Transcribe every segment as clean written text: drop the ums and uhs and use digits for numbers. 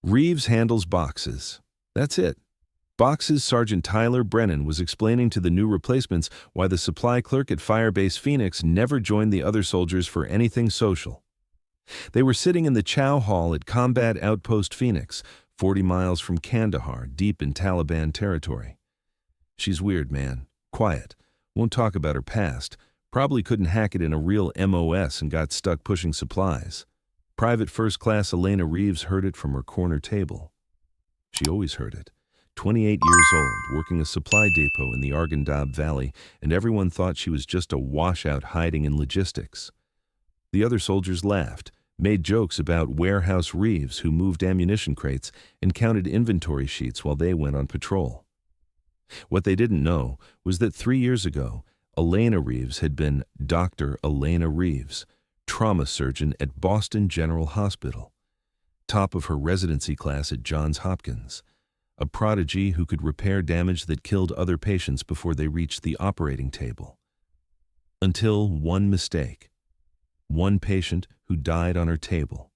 Reeves handles boxes. That's it. Boxes Sergeant Tyler Brennan was explaining to the new replacements why the supply clerk at Firebase Phoenix never joined the other soldiers for anything social. They were sitting in the chow hall at Combat Outpost Phoenix, 40 miles from Kandahar, deep in Taliban territory. She's weird, man. Quiet. Won't talk about her past. Probably couldn't hack it in a real MOS and got stuck pushing supplies. Private First Class Elena Reeves heard it from her corner table. She always heard it. 28 years old, working a supply depot in the Arghandab Valley, and everyone thought she was just a washout hiding in logistics. The other soldiers laughed, made jokes about Warehouse Reeves who moved ammunition crates and counted inventory sheets while they went on patrol. What they didn't know was that 3 years ago, Elena Reeves had been Dr. Elena Reeves, trauma surgeon at Boston General Hospital, top of her residency class at Johns Hopkins, a prodigy who could repair damage that killed other patients before they reached the operating table. Until one mistake. One patient who died on her table.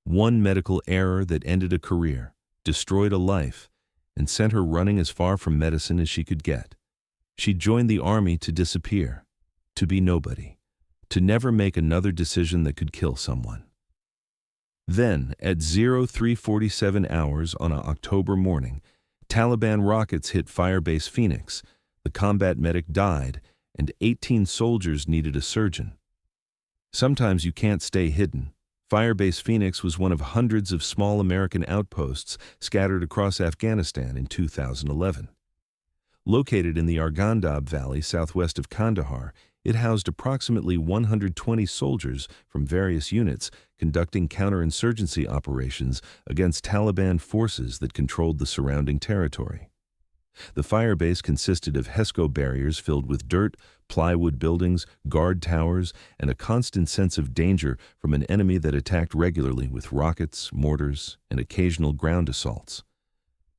One medical error that ended a career, destroyed a life, and sent her running as far from medicine as she could get. She joined the army to disappear, to be nobody, to never make another decision that could kill someone. Then, at 0347 hours on an October morning, Taliban rockets hit Firebase Phoenix, the combat medic died, and 18 soldiers needed a surgeon. Sometimes you can't stay hidden. Firebase Phoenix was one of hundreds of small American outposts scattered across Afghanistan in 2011. Located in the Arghandab Valley southwest of Kandahar, it housed approximately 120 soldiers from various units conducting counterinsurgency operations against Taliban forces that controlled the surrounding territory. The firebase consisted of HESCO barriers filled with dirt, plywood buildings, guard towers, and a constant sense of danger from an enemy that attacked regularly with rockets, mortars, and occasional ground assaults.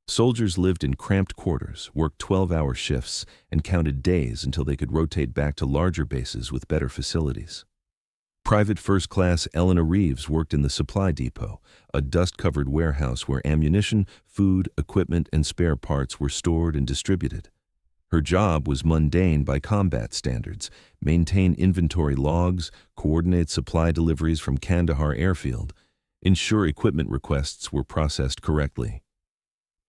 Soldiers lived in cramped quarters, worked 12-hour shifts, and counted days until they could rotate back to larger bases with better facilities. Private First Class Elena Reeves worked in the supply depot, a dust-covered warehouse where ammunition, food, equipment, and spare parts were stored and distributed. Her job was mundane by combat standards: maintain inventory logs, coordinate supply deliveries from Kandahar airfield, ensure equipment requests were processed correctly.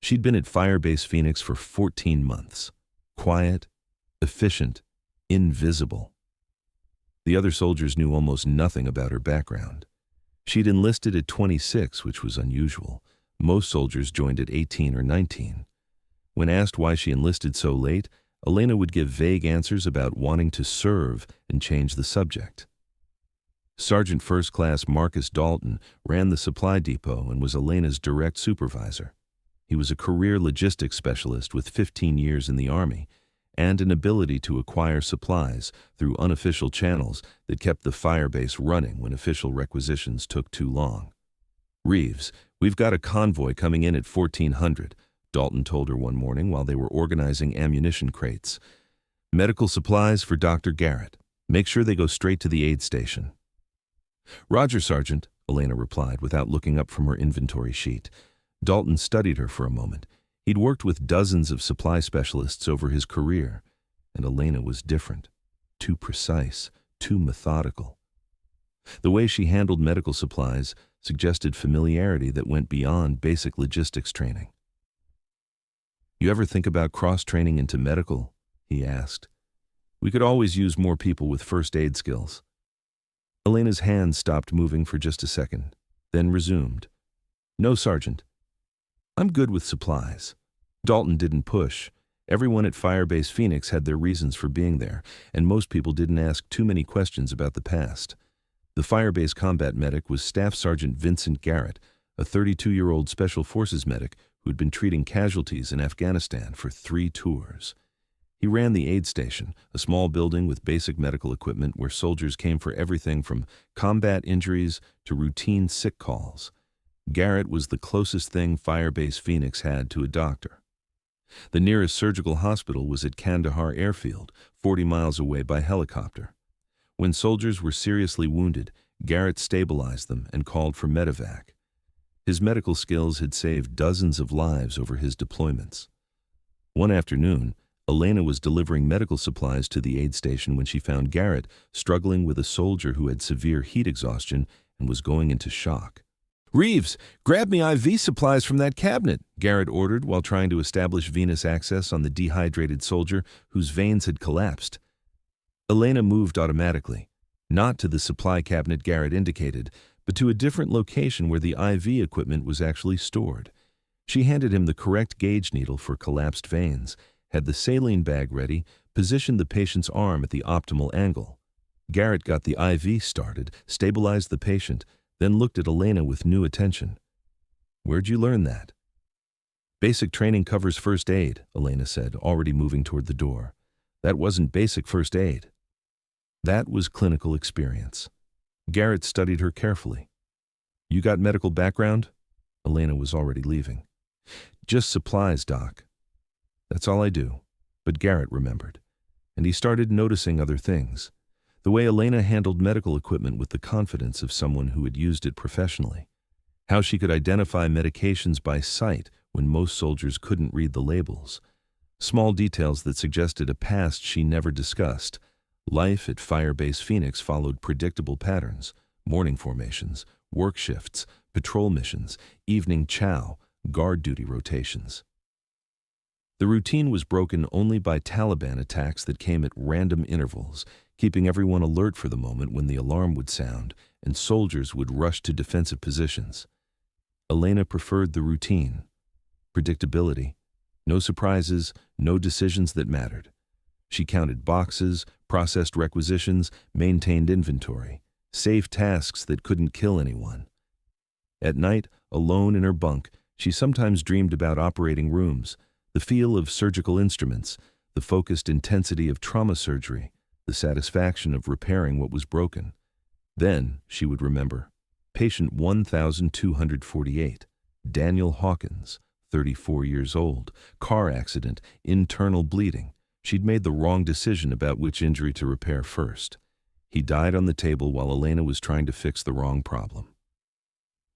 She'd been at Firebase Phoenix for 14 months. Quiet, efficient, invisible. The other soldiers knew almost nothing about her background. She'd enlisted at 26, which was unusual. Most soldiers joined at 18 or 19. When asked why she enlisted so late, Elena would give vague answers about wanting to serve and change the subject. Sergeant First Class Marcus Dalton ran the supply depot and was Elena's direct supervisor. He was a career logistics specialist with 15 years in the Army and an ability to acquire supplies through unofficial channels that kept the firebase running when official requisitions took too long. "Reeves, we've got a convoy coming in at 1400, Dalton told her one morning while they were organizing ammunition crates. "Medical supplies for Dr. Garrett. Make sure they go straight to the aid station." "Roger, Sergeant," Elena replied without looking up from her inventory sheet. Dalton studied her for a moment. He'd worked with dozens of supply specialists over his career, and Elena was different. Too precise, too methodical. The way she handled medical supplies suggested familiarity that went beyond basic logistics training. "You ever think about cross-training into medical?" he asked. "We could always use more people with first aid skills." Elena's hand stopped moving for just a second, then resumed. "No, Sergeant. I'm good with supplies." Dalton didn't push. Everyone at Firebase Phoenix had their reasons for being there, and most people didn't ask too many questions about the past. The Firebase combat medic was Staff Sergeant Vincent Garrett, a 32-year-old Special Forces medic who'd been treating casualties in Afghanistan for 3 tours. He ran the aid station, a small building with basic medical equipment where soldiers came for everything from combat injuries to routine sick calls. Garrett was the closest thing Firebase Phoenix had to a doctor. The nearest surgical hospital was at Kandahar Airfield, 40 miles away by helicopter. When soldiers were seriously wounded, Garrett stabilized them and called for medevac. His medical skills had saved dozens of lives over his deployments. One afternoon, Elena was delivering medical supplies to the aid station when she found Garrett struggling with a soldier who had severe heat exhaustion and was going into shock. "Reeves, grab me IV supplies from that cabinet," Garrett ordered while trying to establish venous access on the dehydrated soldier whose veins had collapsed. Elena moved automatically, not to the supply cabinet Garrett indicated, but to a different location where the IV equipment was actually stored. She handed him the correct gauge needle for collapsed veins, had the saline bag ready, positioned the patient's arm at the optimal angle. Garrett got the IV started, stabilized the patient, then looked at Elena with new attention. "Where'd you learn that?" "Basic training covers first aid," Elena said, already moving toward the door. "That wasn't basic first aid." That was clinical experience. Garrett studied her carefully. "You got medical background?" Elena was already leaving. "Just supplies, Doc." "That's all I do." But Garrett remembered, and he started noticing other things. The way Elena handled medical equipment with the confidence of someone who had used it professionally. How she could identify medications by sight when most soldiers couldn't read the labels. Small details that suggested a past she never discussed. Life at Firebase Phoenix followed predictable patterns: morning formations, work shifts, patrol missions, evening chow, guard duty rotations. The routine was broken only by Taliban attacks that came at random intervals, keeping everyone alert for the moment when the alarm would sound and soldiers would rush to defensive positions. Elena preferred the routine. Predictability. No surprises, no decisions that mattered. She counted boxes, processed requisitions, maintained inventory, saved tasks that couldn't kill anyone. At night, alone in her bunk, she sometimes dreamed about operating rooms, the feel of surgical instruments, the focused intensity of trauma surgery, the satisfaction of repairing what was broken. Then she would remember. Patient 1248, Daniel Hawkins, 34 years old, car accident, internal bleeding. She'd made the wrong decision about which injury to repair first. He died on the table while Elena was trying to fix the wrong problem.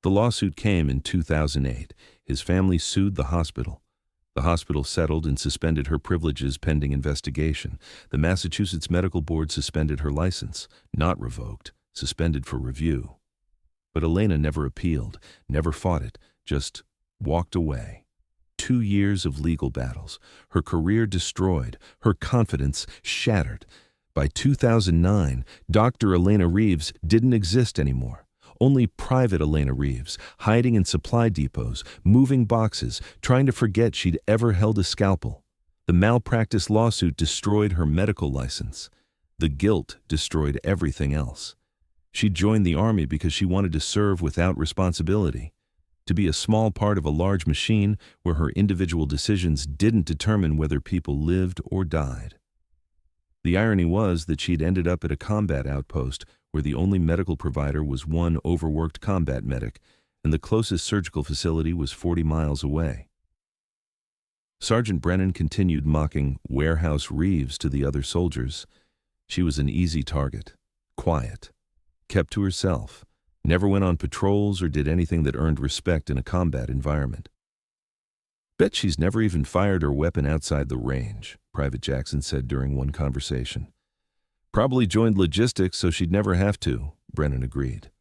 The lawsuit came in 2008. His family sued the hospital. The hospital settled and suspended her privileges pending investigation. The Massachusetts Medical Board suspended her license, not revoked, suspended for review. But Elena never appealed, never fought it, just walked away. 2 years of legal battles, her career destroyed, her confidence shattered. By 2009, Dr. Elena Reeves didn't exist anymore. Only Private Elena Reeves, hiding in supply depots, moving boxes, trying to forget she'd ever held a scalpel. The malpractice lawsuit destroyed her medical license. The guilt destroyed everything else. She joined the army because she wanted to serve without responsibility, to be a small part of a large machine where her individual decisions didn't determine whether people lived or died. The irony was that she'd ended up at a combat outpost where the only medical provider was one overworked combat medic, and the closest surgical facility was 40 miles away. Sergeant Brennan continued mocking Warehouse Reeves to the other soldiers. She was an easy target, quiet, kept to herself, never went on patrols or did anything that earned respect in a combat environment. "Bet she's never even fired her weapon outside the range," Private Jackson said during one conversation. "Probably joined logistics so she'd never have to," Brennan agreed.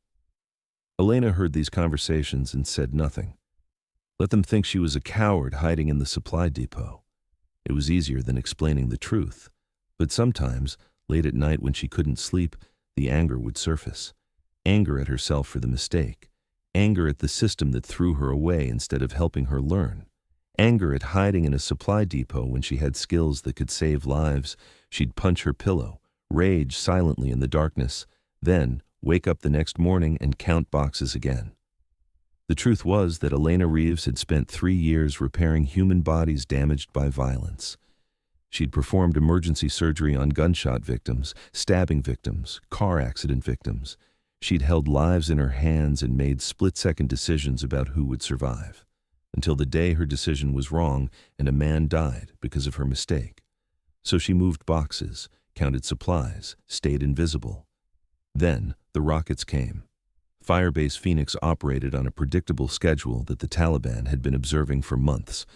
Elena heard these conversations and said nothing. Let them think she was a coward hiding in the supply depot. It was easier than explaining the truth. But sometimes, late at night when she couldn't sleep, the anger would surface. Anger at herself for the mistake. Anger at the system that threw her away instead of helping her learn. Anger at hiding in a supply depot when she had skills that could save lives. She'd punch her pillow, rage silently in the darkness, then wake up the next morning and count boxes again. The truth was that Elena Reeves had spent 3 years repairing human bodies damaged by violence. She'd performed emergency surgery on gunshot victims, stabbing victims, car accident victims. She'd held lives in her hands and made split-second decisions about who would survive, until the day her decision was wrong and a man died because of her mistake. So she moved boxes, counted supplies, stayed invisible. Then the rockets came. Firebase Phoenix operated on a predictable schedule that the Taliban had been observing for months.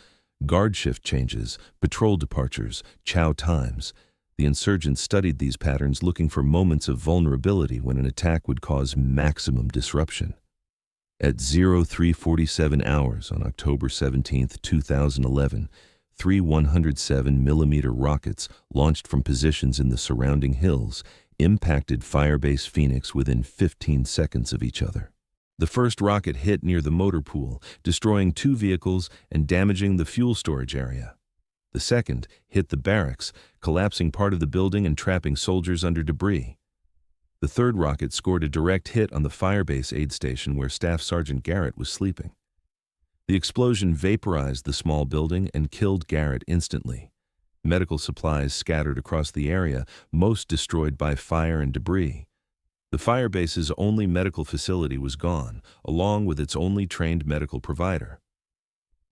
Guard shift changes, patrol departures, chow times. The insurgents studied these patterns, looking for moments of vulnerability when an attack would cause maximum disruption. At 0347 hours on October 17, 2011, three 107mm rockets launched from positions in the surrounding hills impacted Firebase Phoenix within 15 seconds of each other. The first rocket hit near the motor pool, destroying 2 vehicles and damaging the fuel storage area. The second hit the barracks, collapsing part of the building and trapping soldiers under debris. The third rocket scored a direct hit on the Firebase aid station where Staff Sergeant Garrett was sleeping. The explosion vaporized the small building and killed Garrett instantly. Medical supplies scattered across the area, most destroyed by fire and debris. The Firebase's only medical facility was gone, along with its only trained medical provider.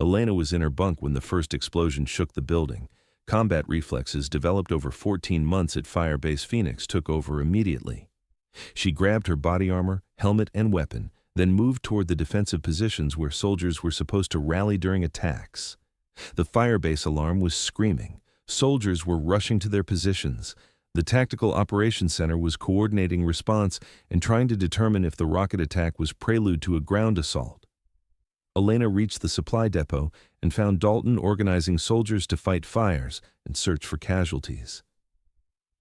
Elena was in her bunk when the first explosion shook the building. Combat reflexes developed over 14 months at Firebase Phoenix took over immediately. She grabbed her body armor, helmet, and weapon, then moved toward the defensive positions where soldiers were supposed to rally during attacks. The Firebase alarm was screaming. Soldiers were rushing to their positions. The Tactical Operations Center was coordinating response and trying to determine if the rocket attack was prelude to a ground assault. Elena reached the supply depot and found Dalton organizing soldiers to fight fires and search for casualties.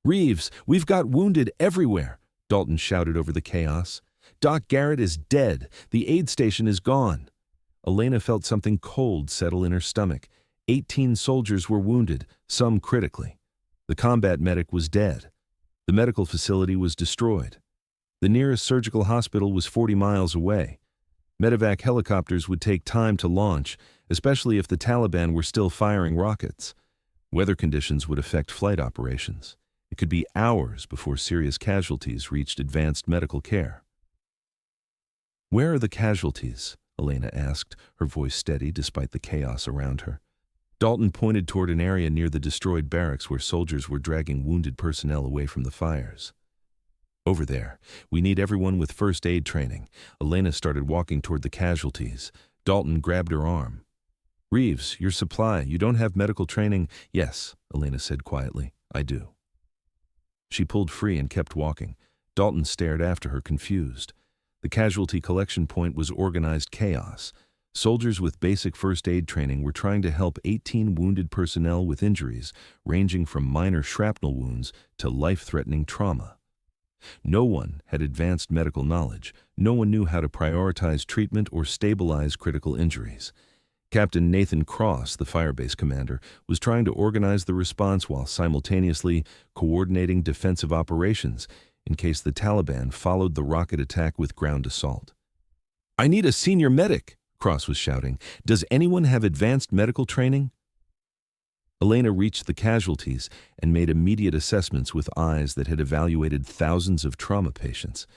"Reeves, we've got wounded everywhere," Dalton shouted over the chaos. "Doc Garrett is dead. The aid station is gone." Elena felt something cold settle in her stomach. 18 soldiers were wounded, some critically. The combat medic was dead. The medical facility was destroyed. The nearest surgical hospital was 40 miles away. Medevac helicopters would take time to launch, especially if the Taliban were still firing rockets. Weather conditions would affect flight operations. It could be hours before serious casualties reached advanced medical care. "Where are the casualties?" Elena asked, her voice steady despite the chaos around her. Dalton pointed toward an area near the destroyed barracks where soldiers were dragging wounded personnel away from the fires. "Over there. We need everyone with first aid training." Elena started walking toward the casualties. Dalton grabbed her arm. "Reeves, your supply. You don't have medical training?" "Yes," Elena said quietly. "I do." She pulled free and kept walking. Dalton stared after her, confused. The casualty collection point was organized chaos. Soldiers with basic first aid training were trying to help 18 wounded personnel with injuries ranging from minor shrapnel wounds to life-threatening trauma. No one had advanced medical knowledge. No one knew how to prioritize treatment or stabilize critical injuries. Captain Nathan Cross, the Firebase commander, was trying to organize the response while simultaneously coordinating defensive operations in case the Taliban followed the rocket attack with ground assault. "I need a senior medic," Cross was shouting. "Does anyone have advanced medical training?" Elena reached the casualties and made immediate assessments with eyes that had evaluated thousands of trauma patients.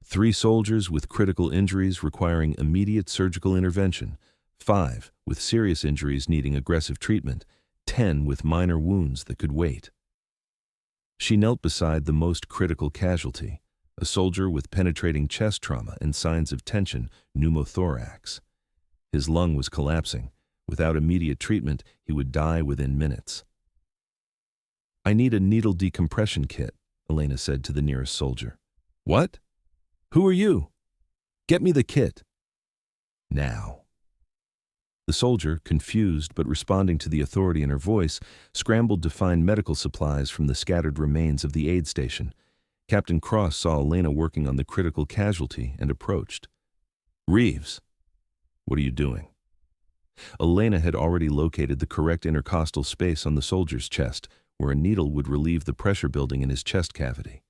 3 soldiers with critical injuries requiring immediate surgical intervention, 5 with serious injuries needing aggressive treatment, 10 with minor wounds that could wait. She knelt beside the most critical casualty, a soldier with penetrating chest trauma and signs of tension, pneumothorax. His lung was collapsing. Without immediate treatment, he would die within minutes. "I need a needle decompression kit," Elena said to the nearest soldier. "What? Who are you?" "Get me the kit." "Now." The soldier, confused but responding to the authority in her voice, scrambled to find medical supplies from the scattered remains of the aid station. Captain Cross saw Elena working on the critical casualty and approached. "Reeves, what are you doing?" Elena had already located the correct intercostal space on the soldier's chest, where a needle would relieve the pressure building in his chest cavity.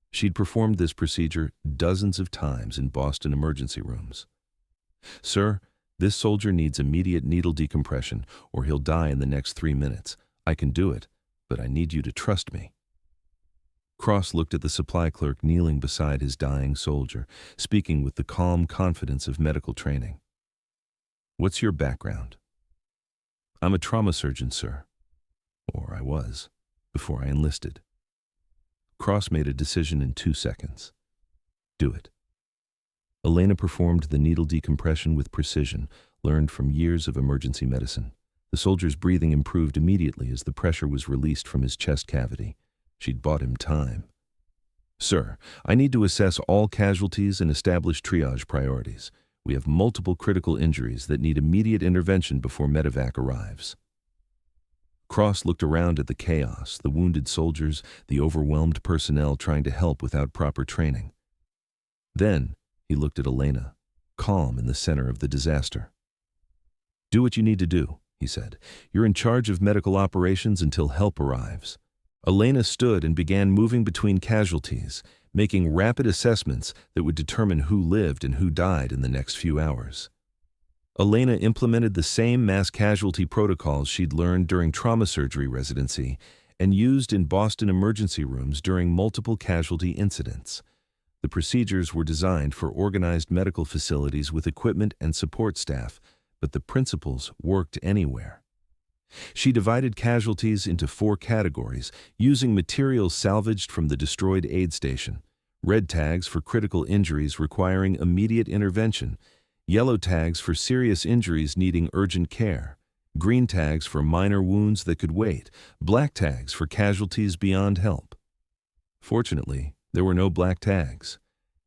She'd performed this procedure dozens of times in Boston emergency rooms. "Sir, this soldier needs immediate needle decompression, or he'll die in the next 3 minutes. I can do it, but I need you to trust me." Cross looked at the supply clerk kneeling beside his dying soldier, speaking with the calm confidence of medical training. "What's your background?" "I'm a trauma surgeon, sir. Or I was, before I enlisted." Cross made a decision in 2 seconds. "Do it." Elena performed the needle decompression with precision, learned from years of emergency medicine. The soldier's breathing improved immediately as the pressure was released from his chest cavity. She'd bought him time. Sir, I need to assess all casualties and establish triage priorities. We have multiple critical injuries that need immediate intervention before medevac arrives. Cross looked around at the chaos, the wounded soldiers, the overwhelmed personnel trying to help without proper training. Then he looked at Elena, calm in the center of the disaster. Do what you need to do, he said. You're in charge of medical operations until help arrives. Elena stood and began moving between casualties, making rapid assessments that would determine who lived and who died in the next few hours. Elena implemented the same mass casualty protocols she'd learned during trauma surgery residency and used in Boston emergency rooms during multiple casualty incidents. The procedures were designed for organized medical facilities with equipment and support staff, but the principles worked anywhere. She divided casualties into 4 categories, using materials salvaged from the destroyed aid station: red tags for critical injuries requiring immediate intervention, yellow tags for serious injuries needing urgent care, green tags for minor wounds that could wait, black tags for casualties beyond help. Fortunately, there were no black tags.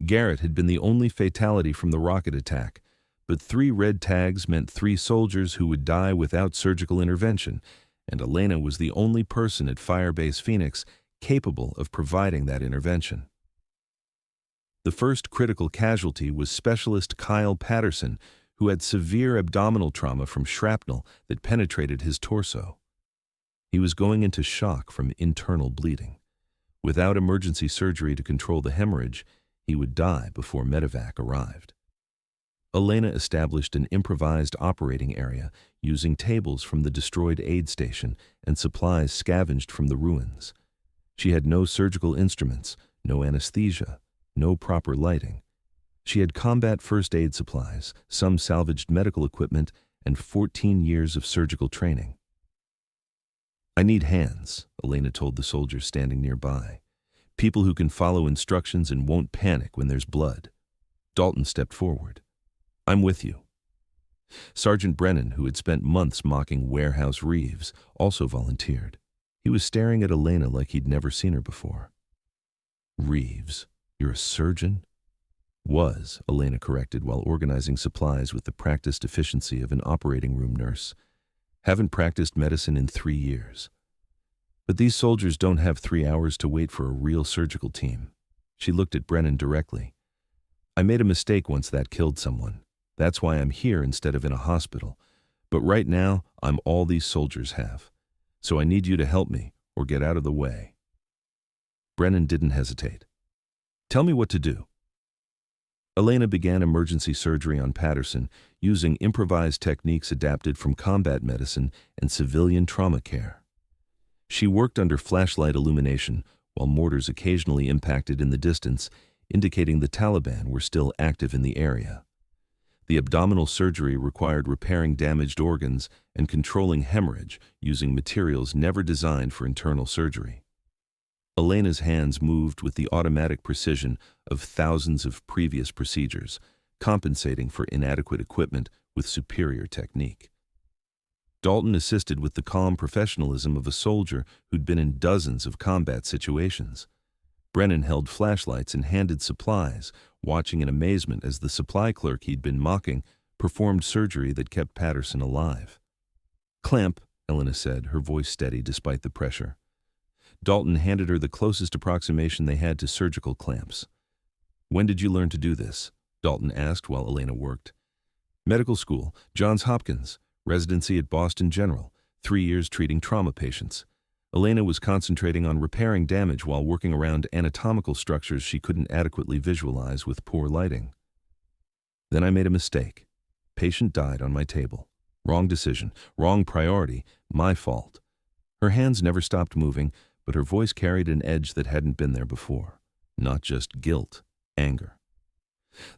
Garrett had been the only fatality from the rocket attack, but 3 red tags meant 3 soldiers who would die without surgical intervention, and Elena was the only person at Firebase Phoenix capable of providing that intervention. The first critical casualty was Specialist Kyle Patterson, who had severe abdominal trauma from shrapnel that penetrated his torso. He was going into shock from internal bleeding. Without emergency surgery to control the hemorrhage, he would die before medevac arrived. Elena established an improvised operating area using tables from the destroyed aid station and supplies scavenged from the ruins. She had no surgical instruments, no anesthesia, no proper lighting. She had combat first aid supplies, some salvaged medical equipment, and 14 years of surgical training. I need hands, Elena told the soldiers standing nearby. People who can follow instructions and won't panic when there's blood. Dalton stepped forward. I'm with you. Sergeant Brennan, who had spent months mocking Warehouse Reeves, also volunteered. He was staring at Elena like he'd never seen her before. Reeves, you're a surgeon? Was, Elena corrected while organizing supplies with the practiced efficiency of an operating room nurse. Haven't practiced medicine in 3 years. But these soldiers don't have 3 hours to wait for a real surgical team. She looked at Brennan directly. I made a mistake once that killed someone. That's why I'm here instead of in a hospital. But right now, I'm all these soldiers have. So I need you to help me or get out of the way. Brennan didn't hesitate. Tell me what to do. Elena began emergency surgery on Patterson using improvised techniques adapted from combat medicine and civilian trauma care. She worked under flashlight illumination while mortars occasionally impacted in the distance, indicating the Taliban were still active in the area. The abdominal surgery required repairing damaged organs and controlling hemorrhage using materials never designed for internal surgery. Elena's hands moved with the automatic precision of thousands of previous procedures, compensating for inadequate equipment with superior technique. Dalton assisted with the calm professionalism of a soldier who'd been in dozens of combat situations. Brennan held flashlights and handed supplies, watching in amazement as the supply clerk he'd been mocking performed surgery that kept Patterson alive. Clamp, Elena said, her voice steady despite the pressure. Dalton handed her the closest approximation they had to surgical clamps. When did you learn to do this? Dalton asked while Elena worked. Medical school, Johns Hopkins, residency at Boston General, 3 years treating trauma patients. Elena was concentrating on repairing damage while working around anatomical structures she couldn't adequately visualize with poor lighting. Then I made a mistake. Patient died on my table. Wrong decision, wrong priority, my fault. Her hands never stopped moving, but her voice carried an edge that hadn't been there before. Not just guilt, anger.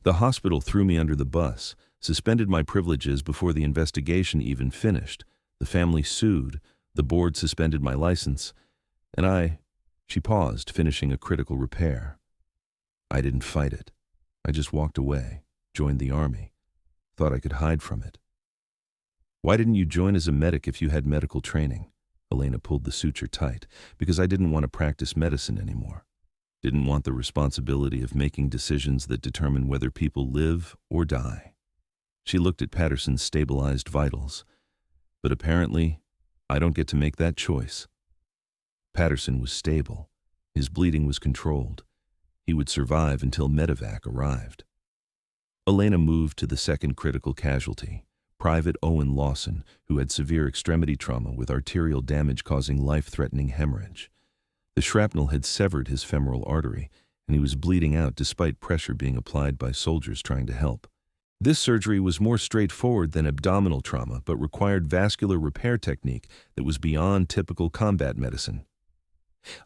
The hospital threw me under the bus, suspended my privileges before the investigation even finished. The family sued. The board suspended my license, and she paused, finishing a critical repair. I didn't fight it. I just walked away. joined the army. Thought I could hide from it. Why didn't you join as a medic if you had medical training? Elena pulled the suture tight. Because I didn't want to practice medicine anymore. Didn't want the responsibility of making decisions that determine whether people live or die. She looked at Patterson's stabilized vitals. But apparently, I don't get to make that choice. Patterson was stable. His bleeding was controlled. He would survive until medevac arrived. Elena moved to the second critical casualty, Private Owen Lawson, who had severe extremity trauma with arterial damage causing life-threatening hemorrhage. The shrapnel had severed his femoral artery, and he was bleeding out despite pressure being applied by soldiers trying to help. This surgery was more straightforward than abdominal trauma, but required vascular repair technique that was beyond typical combat medicine.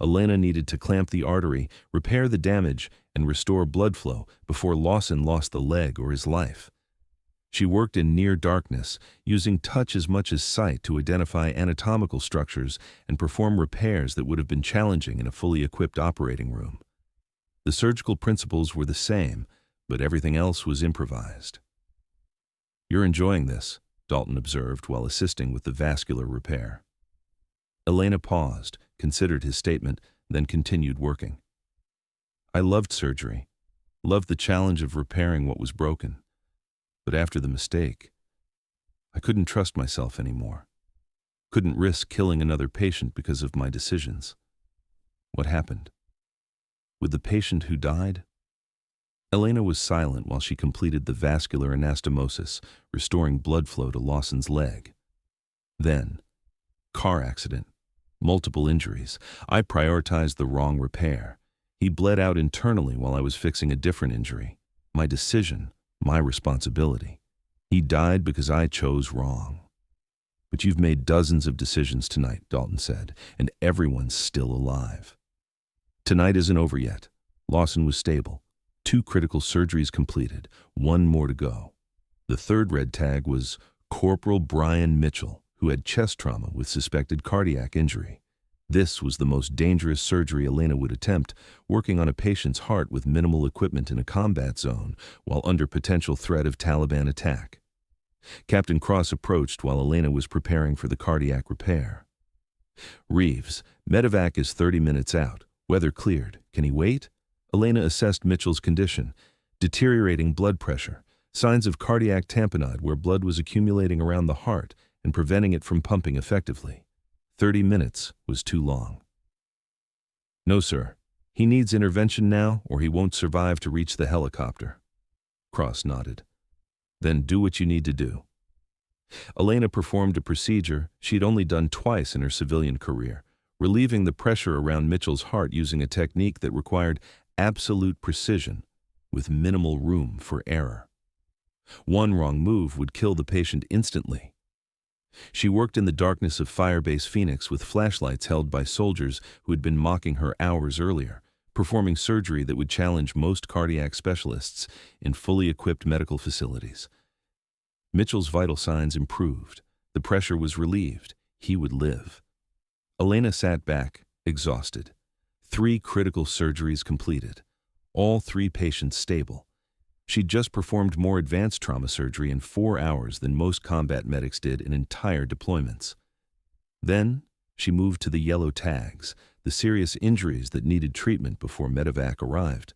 Elena needed to clamp the artery, repair the damage, and restore blood flow before Lawson lost the leg or his life. She worked in near darkness, using touch as much as sight to identify anatomical structures and perform repairs that would have been challenging in a fully equipped operating room. The surgical principles were the same, but everything else was improvised. "You're enjoying this," Dalton observed while assisting with the vascular repair. Elena paused, considered his statement, then continued working. "I loved surgery, loved the challenge of repairing what was broken. But after the mistake, I couldn't trust myself anymore. Couldn't risk killing another patient because of my decisions." "What happened? With the patient who died?" Elena was silent while she completed the vascular anastomosis, restoring blood flow to Lawson's leg. Then, car accident, multiple injuries. I prioritized the wrong repair. He bled out internally while I was fixing a different injury. My decision, my responsibility. He died because I chose wrong. "But you've made dozens of decisions tonight," Dalton said, "and everyone's still alive." "Tonight isn't over yet." Lawson was stable. 2 critical surgeries completed, 1 more to go. The third red tag was Corporal Brian Mitchell, who had chest trauma with suspected cardiac injury. This was the most dangerous surgery Elena would attempt, working on a patient's heart with minimal equipment in a combat zone while under potential threat of Taliban attack. Captain Cross approached while Elena was preparing for the cardiac repair. "Reeves, medevac is 30 minutes out. Weather cleared. Can he wait?" Elena assessed Mitchell's condition: deteriorating blood pressure, signs of cardiac tamponade where blood was accumulating around the heart and preventing it from pumping effectively. 30 minutes was too long. "No, sir. He needs intervention now or he won't survive to reach the helicopter." Cross nodded. "Then do what you need to do." Elena performed a procedure she'd only done twice in her civilian career, relieving the pressure around Mitchell's heart using a technique that required absolute precision with minimal room for error. One wrong move would kill the patient instantly. She worked in the darkness of Firebase Phoenix with flashlights held by soldiers who had been mocking her hours earlier, performing surgery that would challenge most cardiac specialists in fully equipped medical facilities. Mitchell's vital signs improved. The pressure was relieved. He would live. Elena sat back, exhausted. 3 critical surgeries completed. All 3 patients stable. She'd just performed more advanced trauma surgery in 4 hours than most combat medics did in entire deployments. Then, she moved to the yellow tags, the serious injuries that needed treatment before medevac arrived.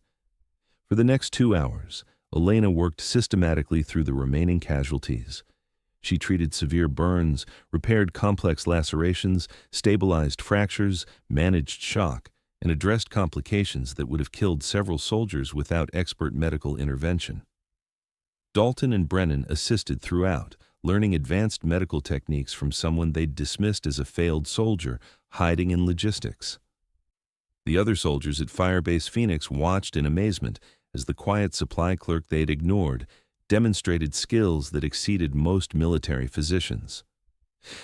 For the next 2 hours, Elena worked systematically through the remaining casualties. She treated severe burns, repaired complex lacerations, stabilized fractures, managed shock, and addressed complications that would have killed several soldiers without expert medical intervention. Dalton and Brennan assisted throughout, learning advanced medical techniques from someone they'd dismissed as a failed soldier hiding in logistics. The other soldiers at Firebase Phoenix watched in amazement as the quiet supply clerk they'd ignored demonstrated skills that exceeded most military physicians.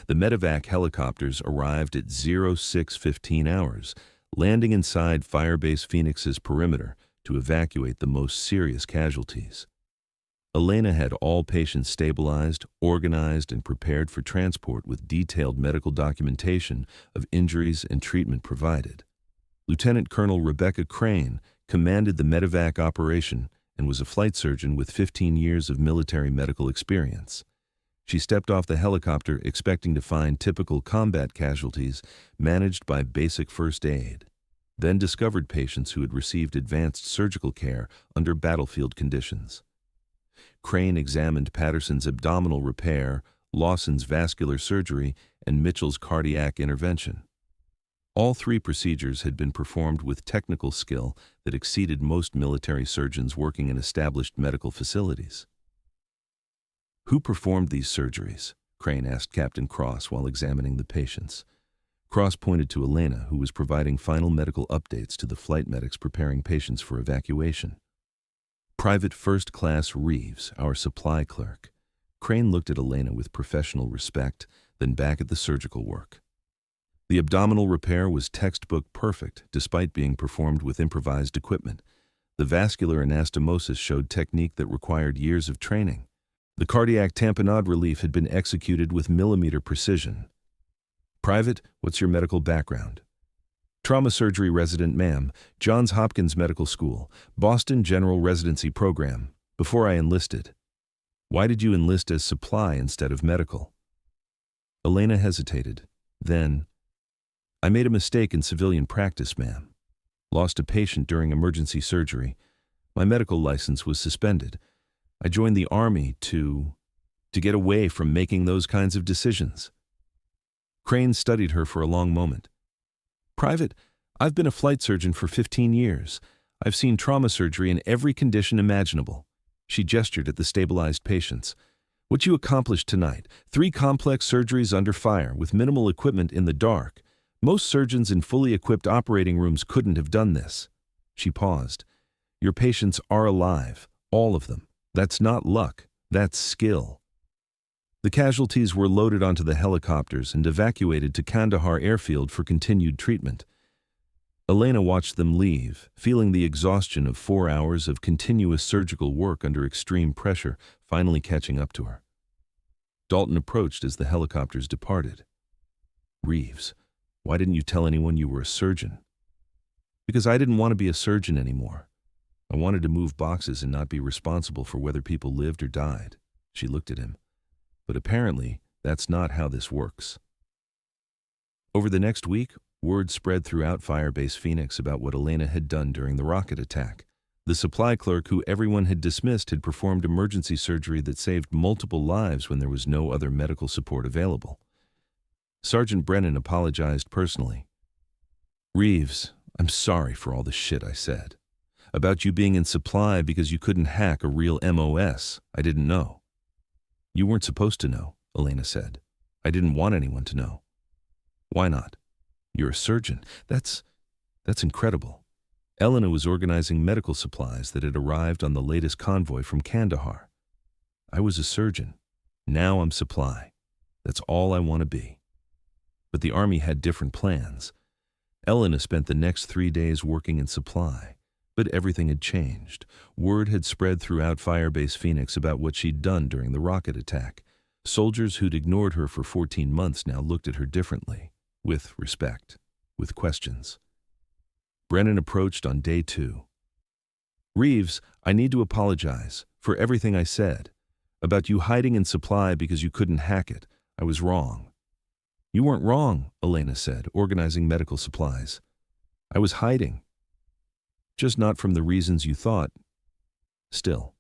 The medevac helicopters arrived at 06:15 hours, landing inside Firebase Phoenix's perimeter to evacuate the most serious casualties. Elena had all patients stabilized, organized, and prepared for transport with detailed medical documentation of injuries and treatment provided. Lieutenant Colonel Rebecca Crane commanded the medevac operation and was a flight surgeon with 15 years of military medical experience. She stepped off the helicopter expecting to find typical combat casualties managed by basic first aid, then discovered patients who had received advanced surgical care under battlefield conditions. Crane examined Patterson's abdominal repair, Lawson's vascular surgery, and Mitchell's cardiac intervention. All three procedures had been performed with technical skill that exceeded most military surgeons working in established medical facilities. "Who performed these surgeries?" Crane asked Captain Cross while examining the patients. Cross pointed to Elena, who was providing final medical updates to the flight medics preparing patients for evacuation. "Private First Class Reeves, our supply clerk." Crane looked at Elena with professional respect, then back at the surgical work. The abdominal repair was textbook perfect, despite being performed with improvised equipment. The vascular anastomosis showed technique that required years of training. The cardiac tamponade relief had been executed with millimeter precision. "Private, what's your medical background?" "Trauma surgery resident, ma'am, Johns Hopkins Medical School, Boston General Residency Program, before I enlisted." "Why did you enlist as supply instead of medical?" Elena hesitated. Then, "I made a mistake in civilian practice, ma'am. Lost a patient during emergency surgery. My medical license was suspended. I joined the Army to get away from making those kinds of decisions." Crane studied her for a long moment. "Private, I've been a flight surgeon for 15 years. I've seen trauma surgery in every condition imaginable." She gestured at the stabilized patients. "What you accomplished tonight, 3 complex surgeries under fire with minimal equipment in the dark. Most surgeons in fully equipped operating rooms couldn't have done this." She paused. "Your patients are alive, all of them. That's not luck, that's skill." The casualties were loaded onto the helicopters and evacuated to Kandahar airfield for continued treatment. Elena watched them leave, feeling the exhaustion of 4 hours of continuous surgical work under extreme pressure finally catching up to her. Dalton approached as the helicopters departed. "Reeves, why didn't you tell anyone you were a surgeon?" "Because I didn't want to be a surgeon anymore. I wanted to move boxes and not be responsible for whether people lived or died." She looked at him. "But apparently, that's not how this works." Over the next week, word spread throughout Firebase Phoenix about what Elena had done during the rocket attack. The supply clerk who everyone had dismissed had performed emergency surgery that saved multiple lives when there was no other medical support available. Sergeant Brennan apologized personally. "Reeves, I'm sorry for all the shit I said. About you being in supply because you couldn't hack a real MOS. I didn't know." "You weren't supposed to know," Elena said. "I didn't want anyone to know." "Why not? You're a surgeon. That's incredible." Elena was organizing medical supplies that had arrived on the latest convoy from Kandahar. "I was a surgeon. Now I'm supply. That's all I want to be." But the Army had different plans. Elena spent the next 3 days working in supply. But everything had changed. Word had spread throughout Firebase Phoenix about what she'd done during the rocket attack. Soldiers who'd ignored her for 14 months now looked at her differently, with respect, with questions. Brennan approached on day 2. "Reeves, I need to apologize for everything I said. About you hiding in supply because you couldn't hack it. I was wrong." "You weren't wrong," Elena said, organizing medical supplies. "I was hiding. Just not from the reasons you thought. Still,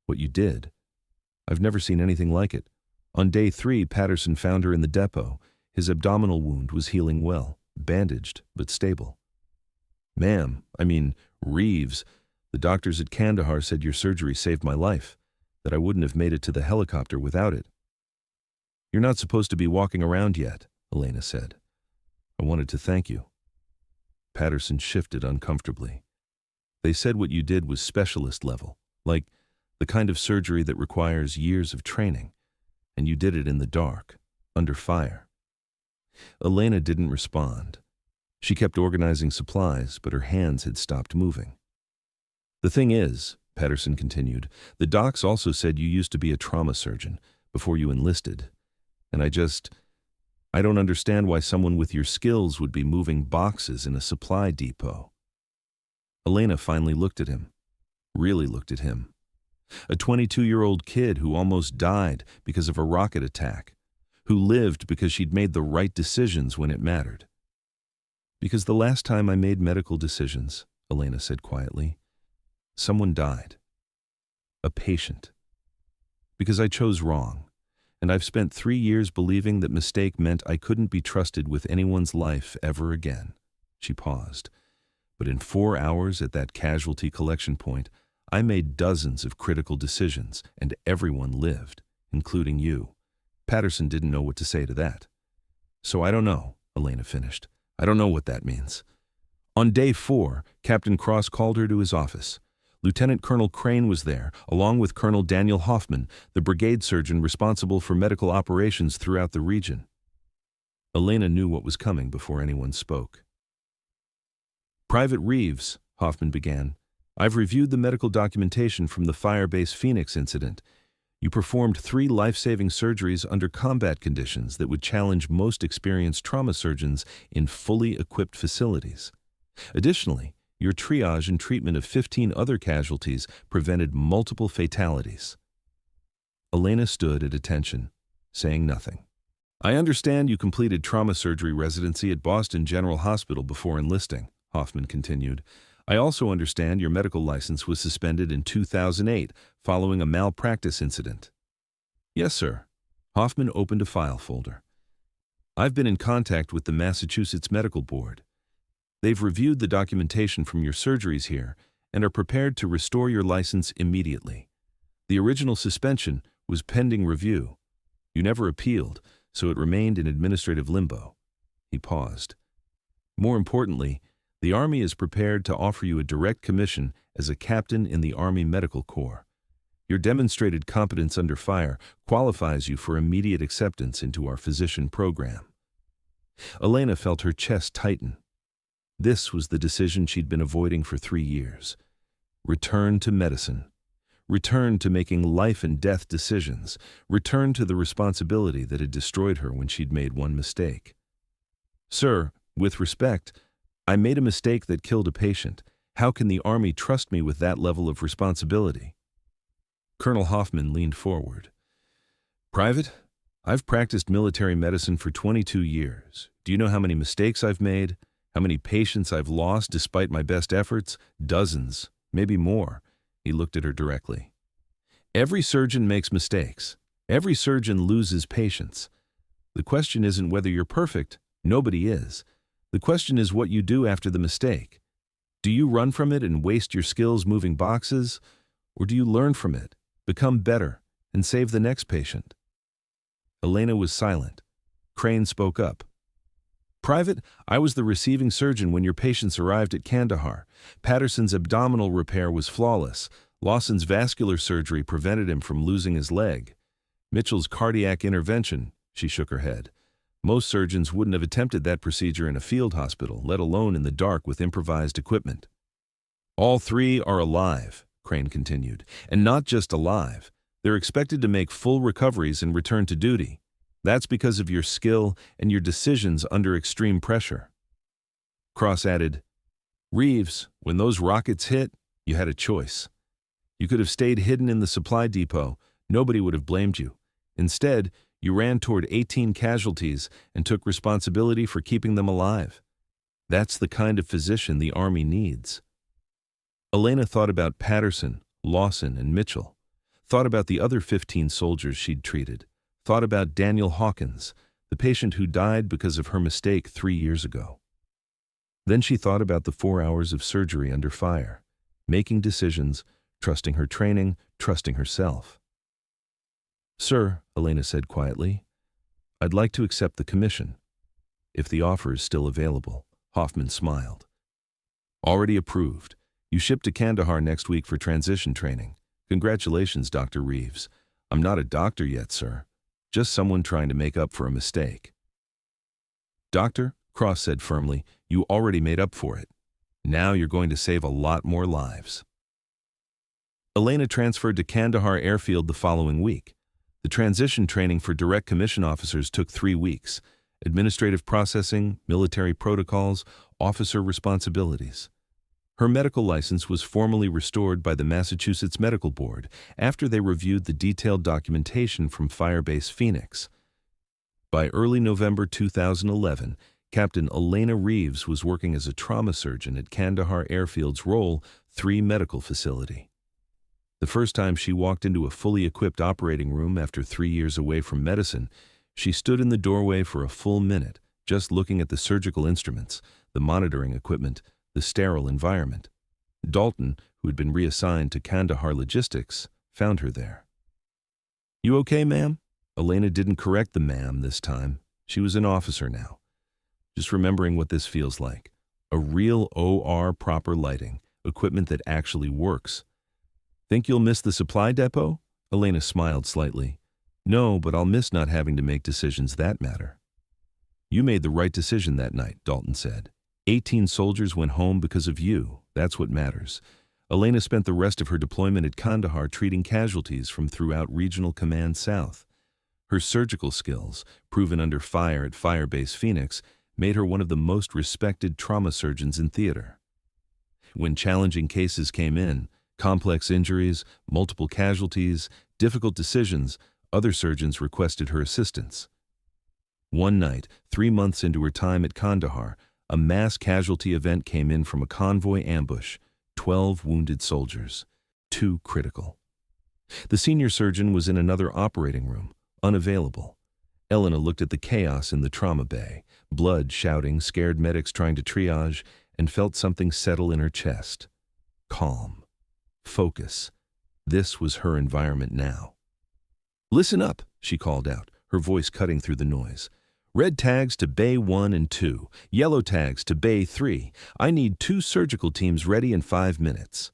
what you did, I've never seen anything like it." On day 3, Patterson found her in the depot. His abdominal wound was healing well, bandaged but stable. Reeves, the doctors at Kandahar said your surgery saved my life, that I wouldn't have made it to the helicopter without it." "You're not supposed to be walking around yet," Elena said. "I wanted to thank you." Patterson shifted uncomfortably. "They said what you did was specialist level, like the kind of surgery that requires years of training, and you did it in the dark, under fire." Elena didn't respond. She kept organizing supplies, but her hands had stopped moving. "The thing is," Patterson continued, "the docs also said you used to be a trauma surgeon before you enlisted, and I don't understand why someone with your skills would be moving boxes in a supply depot." Elena finally looked at him. really looked at him. A 22-year-old kid who almost died because of a rocket attack, who lived because she'd made the right decisions when it mattered. Because the last time I made medical decisions, Elena said quietly, someone died. A patient. Because I chose wrong, and I've spent 3 years believing that mistake meant I couldn't be trusted with anyone's life ever again. She paused. But in 4 hours at that casualty collection point, I made dozens of critical decisions, and everyone lived, including you. Patterson didn't know what to say to that. So I don't know, Elena finished. I don't know what that means. On day 4, Captain Cross called her to his office. Lieutenant Colonel Crane was there, along with Colonel Daniel Hoffman, the brigade surgeon responsible for medical operations throughout the region. Elena knew what was coming before anyone spoke. Private Reeves, Hoffman began, I've reviewed the medical documentation from the Firebase Phoenix incident. You performed 3 life-saving surgeries under combat conditions that would challenge most experienced trauma surgeons in fully equipped facilities. Additionally, your triage and treatment of 15 other casualties prevented multiple fatalities. Elena stood at attention, saying nothing. I understand you completed trauma surgery residency at Boston General Hospital before enlisting, Hoffman continued. I also understand your medical license was suspended in 2008 following a malpractice incident. Yes, sir. Hoffman opened a file folder. I've been in contact with the Massachusetts Medical Board. They've reviewed the documentation from your surgeries here and are prepared to restore your license immediately. The original suspension was pending review. You never appealed, so it remained in administrative limbo. He paused. More importantly, the Army is prepared to offer you a direct commission as a captain in the Army Medical Corps. Your demonstrated competence under fire qualifies you for immediate acceptance into our physician program. Elena felt her chest tighten. This was the decision she'd been avoiding for 3 years. Return to medicine. Return to making life and death decisions. Return to the responsibility that had destroyed her when she'd made one mistake. Sir, with respect, I made a mistake that killed a patient. How can the Army trust me with that level of responsibility? Colonel Hoffman leaned forward. Private, I've practiced military medicine for 22 years. Do you know how many mistakes I've made? How many patients I've lost despite my best efforts? Dozens, maybe more. He looked at her directly. Every surgeon makes mistakes. Every surgeon loses patients. The question isn't whether you're perfect. Nobody is. The question is what you do after the mistake. Do you run from it and waste your skills moving boxes? Or do you learn from it, become better, and save the next patient? Elena was silent. Crane spoke up. Private, I was the receiving surgeon when your patients arrived at Kandahar. Patterson's abdominal repair was flawless. Lawson's vascular surgery prevented him from losing his leg. Mitchell's cardiac intervention, she shook her head. Most surgeons wouldn't have attempted that procedure in a field hospital, let alone in the dark with improvised equipment. All 3 are alive, Crane continued, and not just alive. They're expected to make full recoveries and return to duty. That's because of your skill and your decisions under extreme pressure. Cross added, Reeves, when those rockets hit, you had a choice. You could have stayed hidden in the supply depot. Nobody would have blamed you. Instead, you ran toward 18 casualties and took responsibility for keeping them alive. That's the kind of physician the Army needs. Elena thought about Patterson, Lawson, and Mitchell. Thought about the other 15 soldiers she'd treated. Thought about Daniel Hawkins, the patient who died because of her mistake 3 years ago. Then she thought about the 4 hours of surgery under fire, making decisions, trusting her training, trusting herself. Sir, Elena said quietly, I'd like to accept the commission. If the offer is still available, Hoffman smiled. Already approved. You ship to Kandahar next week for transition training. Congratulations, Dr. Reeves. I'm not a doctor yet, sir. Just someone trying to make up for a mistake. Doctor, Cross said firmly, you already made up for it. Now you're going to save a lot more lives. Elena transferred to Kandahar Airfield the following week. The transition training for direct commission officers took 3 weeks. Administrative processing, military protocols, officer responsibilities. Her medical license was formally restored by the Massachusetts Medical Board after they reviewed the detailed documentation from Firebase Phoenix. By early November 2011, Captain Elena Reeves was working as a trauma surgeon at Kandahar Airfield's Roll 3 medical facility. The first time she walked into a fully equipped operating room after 3 years away from medicine, she stood in the doorway for a full minute, just looking at the surgical instruments, the monitoring equipment, the sterile environment. Dalton, who had been reassigned to Kandahar Logistics, found her there. "You okay, ma'am?" Elena didn't correct the ma'am this time. She was an officer now. "Just remembering what this feels like. A real OR proper lighting, equipment that actually works. Think you'll miss the supply depot?" Elena smiled slightly. "No, but I'll miss not having to make decisions that matter." "You made the right decision that night," Dalton said. 18 soldiers went home because of you. That's what matters. Elena spent the rest of her deployment at Kandahar treating casualties from throughout Regional Command South. Her surgical skills, proven under fire at Firebase Phoenix, made her one of the most respected trauma surgeons in theater. When challenging cases came in, complex injuries, multiple casualties, difficult decisions, other surgeons requested her assistance. One night, 3 months into her time at Kandahar, a mass casualty event came in from a convoy ambush, 12 wounded soldiers, 2 critical. The senior surgeon was in another operating room, unavailable. Elena looked at the chaos in the trauma bay, blood shouting, scared medics trying to triage, and felt something settle in her chest. Calm. Focus. This was her environment now. "Listen up," she called out, her voice cutting through the noise. "Red tags to Bay 1 and 2, yellow tags to Bay 3. I need 2 surgical teams ready in 5 minutes.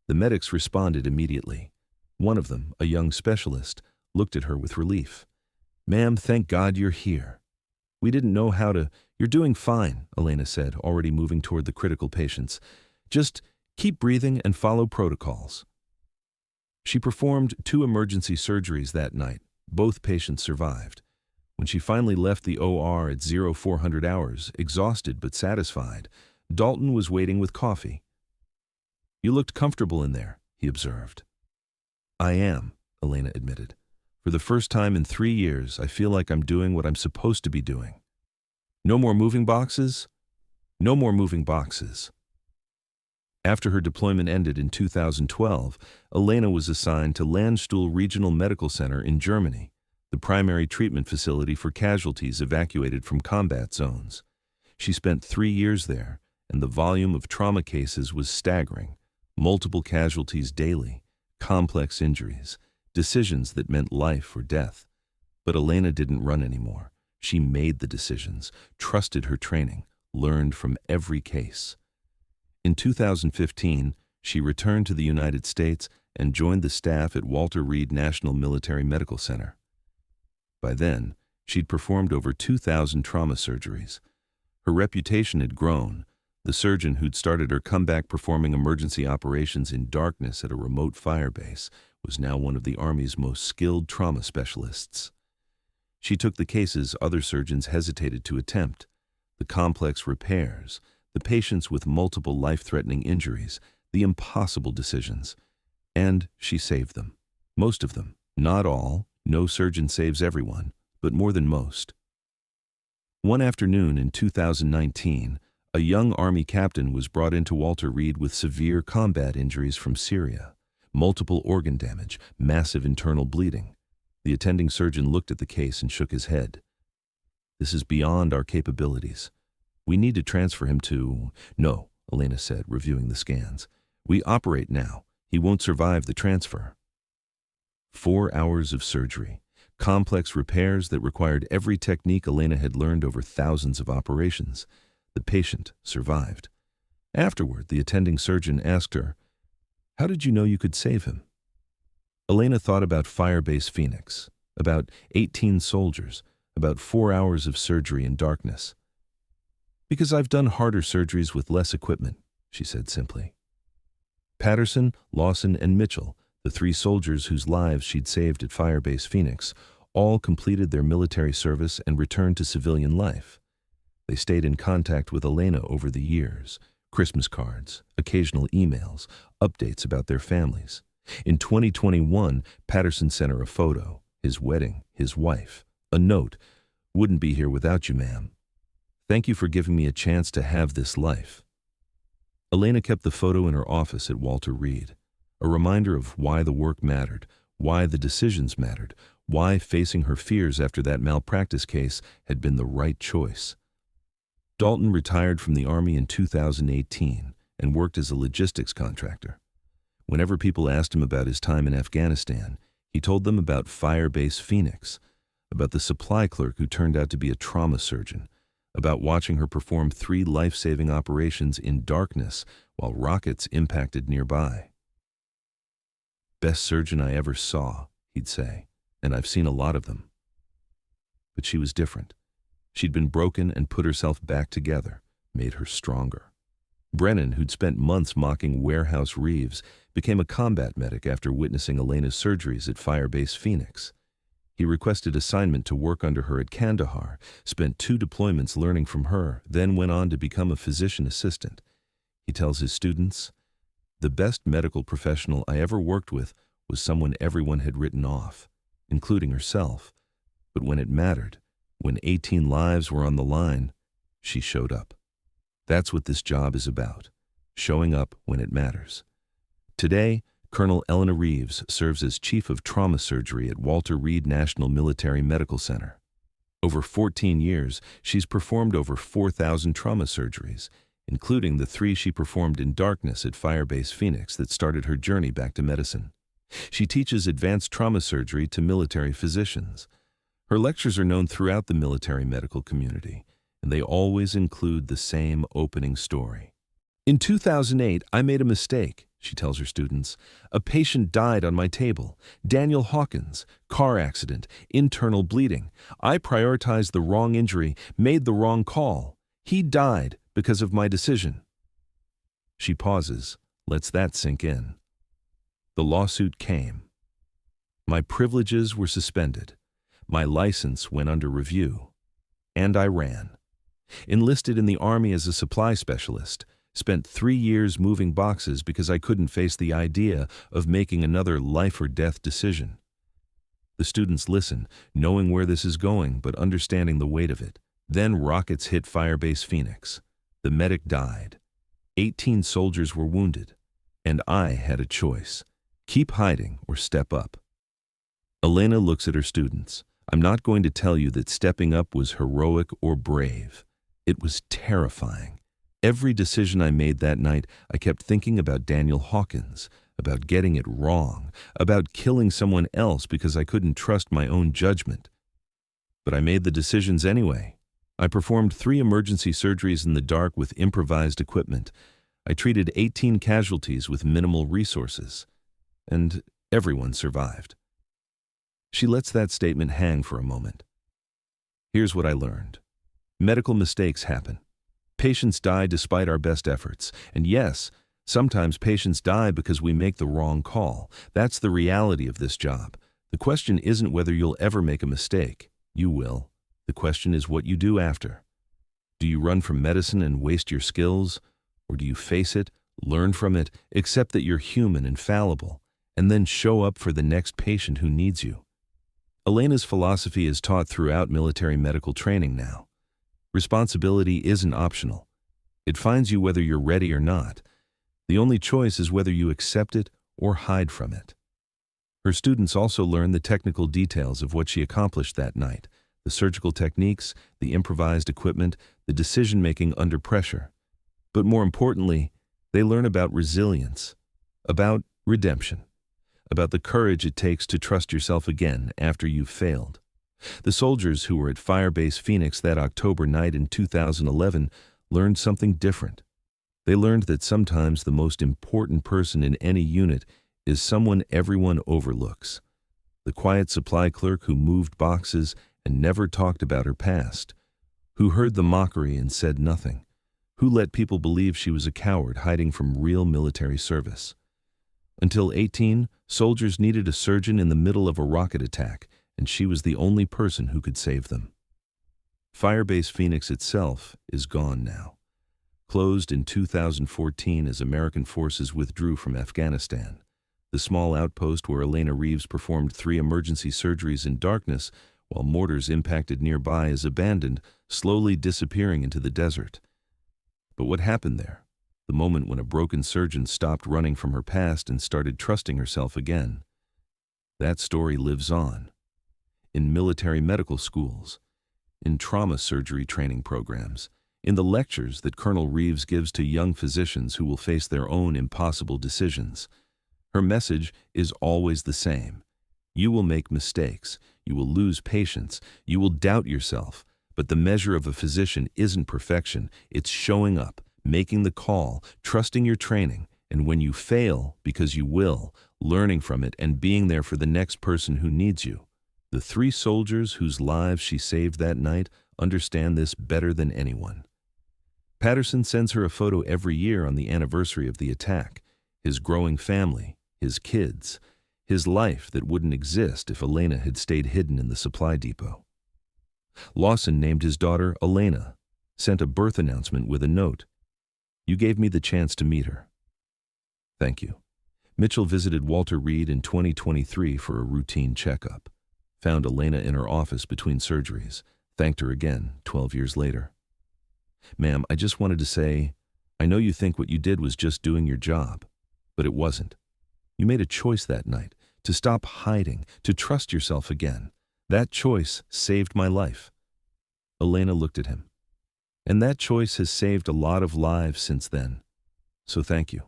The medics responded immediately. One of them, a young specialist, looked at her with relief. "Ma'am, thank God you're here. We didn't know how to—" "You're doing fine," Elena said, already moving toward the critical patients. "Just keep breathing and follow protocols." She performed 2 emergency surgeries that night. Both patients survived. When she finally left the OR at 0400 hours, exhausted but satisfied, Dalton was waiting with coffee. "You looked comfortable in there," he observed. "I am," Elena admitted. "For the first time in 3 years, I feel like I'm doing what I'm supposed to be doing." "No more moving boxes?" "No more moving boxes." After her deployment ended in 2012, Elena was assigned to Landstuhl Regional Medical Center in Germany, the primary treatment facility for casualties evacuated from combat zones. She spent 3 years there, and the volume of trauma cases was staggering. Multiple casualties daily, complex injuries, decisions that meant life or death. But Elena didn't run anymore. She made the decisions, trusted her training, learned from every case. In 2015, she returned to the United States and joined the staff at Walter Reed National Military Medical Center. By then, she'd performed over 2,000 trauma surgeries. Her reputation had grown. The surgeon who'd started her comeback performing emergency operations in darkness at a remote firebase was now one of the Army's most skilled trauma specialists. She took the cases other surgeons hesitated to attempt, the complex repairs, the patients with multiple life-threatening injuries, the impossible decisions, and she saved them. Most of them, not all. No surgeon saves everyone, but more than most. One afternoon in 2019, a young Army captain was brought into Walter Reed with severe combat injuries from Syria, multiple organ damage, massive internal bleeding. The attending surgeon looked at the case and shook his head. "This is beyond our capabilities. We need to transfer him to—" "No," Elena said, reviewing the scans. "We operate now. He won't survive the transfer." 4 hours of surgery, complex repairs that required every technique Elena had learned over thousands of operations. The patient survived. Afterward, the attending surgeon asked her, "How did you know you could save him?" Elena thought about Firebase Phoenix, about 18 soldiers, about 4 hours of surgery in darkness. "Because I've done harder surgeries with less equipment," she said simply. Patterson, Lawson, and Mitchell, the 3 soldiers whose lives she'd saved at Firebase Phoenix, all completed their military service and returned to civilian life. They stayed in contact with Elena over the years, Christmas cards, occasional emails, updates about their families. In 2021, Patterson sent her a photo, his wedding, his wife, a note, "Wouldn't be here without you, ma'am. Thank you for giving me a chance to have this life." Elena kept the photo in her office at Walter Reed, a reminder of why the work mattered, why the decisions mattered, why facing her fears after that malpractice case had been the right choice. Dalton retired from the Army in 2018 and worked as a logistics contractor. Whenever people asked him about his time in Afghanistan, he told them about Firebase Phoenix, about the supply clerk who turned out to be a trauma surgeon, about watching her perform 3 life-saving operations in darkness while rockets impacted nearby. "Best surgeon I ever saw," he'd say, "and I've seen a lot of them." But she was different. She'd been broken and put herself back together, made her stronger. Brennan, who'd spent months mocking warehouse Reeves, became a combat medic after witnessing Elena's surgeries at Firebase Phoenix. He requested assignment to work under her at Kandahar, spent 2 deployments learning from her, then went on to become a physician assistant. He tells his students, "The best medical professional I ever worked with was someone everyone had written off, including herself. But when it mattered, when 18 lives were on the line, she showed up." That's what this job is about, showing up when it matters. Today, Colonel Eleanor Reeves serves as Chief of Trauma Surgery at Walter Reed National Military Medical Center. Over 14 years, she's performed over 4,000 trauma surgeries, including the 3 she performed in darkness at Firebase Phoenix that started her journey back to medicine. She teaches advanced trauma surgery to military physicians. Her lectures are known throughout the military medical community, and they always include the same opening story. "In 2008, I made a mistake," she tells her students. "A patient died on my table. Daniel Hawkins, car accident, internal bleeding. I prioritized the wrong injury, made the wrong call. He died because of my decision." She pauses, lets that sink in. The lawsuit came. My privileges were suspended. My license went under review. And I ran. Enlisted in the Army as a supply specialist. Spent 3 years moving boxes because I couldn't face the idea of making another life-or-death decision. The students listen, knowing where this is going but understanding the weight of it. Then rockets hit Firebase Phoenix. The medic died. 18 soldiers were wounded. And I had a choice. Keep hiding or step up. Elena looks at her students. "I'm not going to tell you that stepping up was heroic or brave. It was terrifying. Every decision I made that night, I kept thinking about Daniel Hawkins, about getting it wrong, about killing someone else because I couldn't trust my own judgment. But I made the decisions anyway. I performed 3 emergency surgeries in the dark with improvised equipment. I treated 18 casualties with minimal resources. And everyone survived." She lets that statement hang for a moment. "Here's what I learned. Medical mistakes happen. Patients die despite our best efforts. And yes, sometimes patients die because we make the wrong call. That's the reality of this job. The question isn't whether you'll ever make a mistake. You will. The question is what you do after. Do you run from medicine and waste your skills? Or do you face it, learn from it, accept that you're human and fallible, and then show up for the next patient who needs you?" Elena's philosophy is taught throughout military medical training now. Responsibility isn't optional. It finds you whether you're ready or not. The only choice is whether you accept it or hide from it. Her students also learn the technical details of what she accomplished that night, the surgical techniques, the improvised equipment, the decision-making under pressure. But more importantly, they learn about resilience, about redemption, about the courage it takes to trust yourself again after you've failed. The soldiers who were at Firebase Phoenix that October night in 2011 learned something different. They learned that sometimes the most important person in any unit is someone everyone overlooks. The quiet supply clerk who moved boxes and never talked about her past, who heard the mockery and said nothing, who let people believe she was a coward hiding from real military service. Until 18, soldiers needed a surgeon in the middle of a rocket attack, and she was the only person who could save them. Firebase Phoenix itself is gone now. closed in 2014 as American forces withdrew from Afghanistan. The small outpost where Elena Reeves performed 3 emergency surgeries in darkness while mortars impacted nearby is abandoned, slowly disappearing into the desert. But what happened there? The moment when a broken surgeon stopped running from her past and started trusting herself again. That story lives on. In military medical schools, in trauma surgery training programs, in the lectures that Colonel Reeves gives to young physicians who will face their own impossible decisions. Her message is always the same. You will make mistakes, you will lose patience, you will doubt yourself, but the measure of a physician isn't perfection, it's showing up, making the call, trusting your training, and when you fail, because you will, learning from it and being there for the next person who needs you. The 3 soldiers whose lives she saved that night understand this better than anyone. Patterson sends her a photo every year on the anniversary of the attack, his growing family, his kids, his life that wouldn't exist if Elena had stayed hidden in the supply depot. Lawson named his daughter Elena, sent a birth announcement with a note. You gave me the chance to meet her. Thank you. Mitchell visited Walter Reed in 2023 for a routine checkup. Found Elena in her office between surgeries. Thanked her again 12 years later. Ma'am, I just wanted to say, I know you think what you did was just doing your job, but it wasn't. You made a choice that night to stop hiding, to trust yourself again. That choice saved my life. Elena looked at him. And that choice has saved a lot of lives since then. So thank you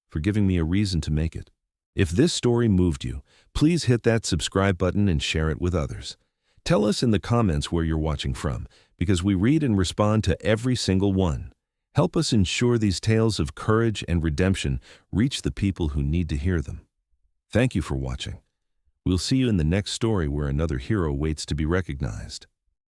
for giving me a reason to make it. If this story moved you, please hit that subscribe button and share it with others. Tell us in the comments where you're watching from, because we read and respond to every single one. Help us ensure these tales of courage and redemption reach the people who need to hear them. Thank you for watching. We'll see you in the next story where another hero waits to be recognized.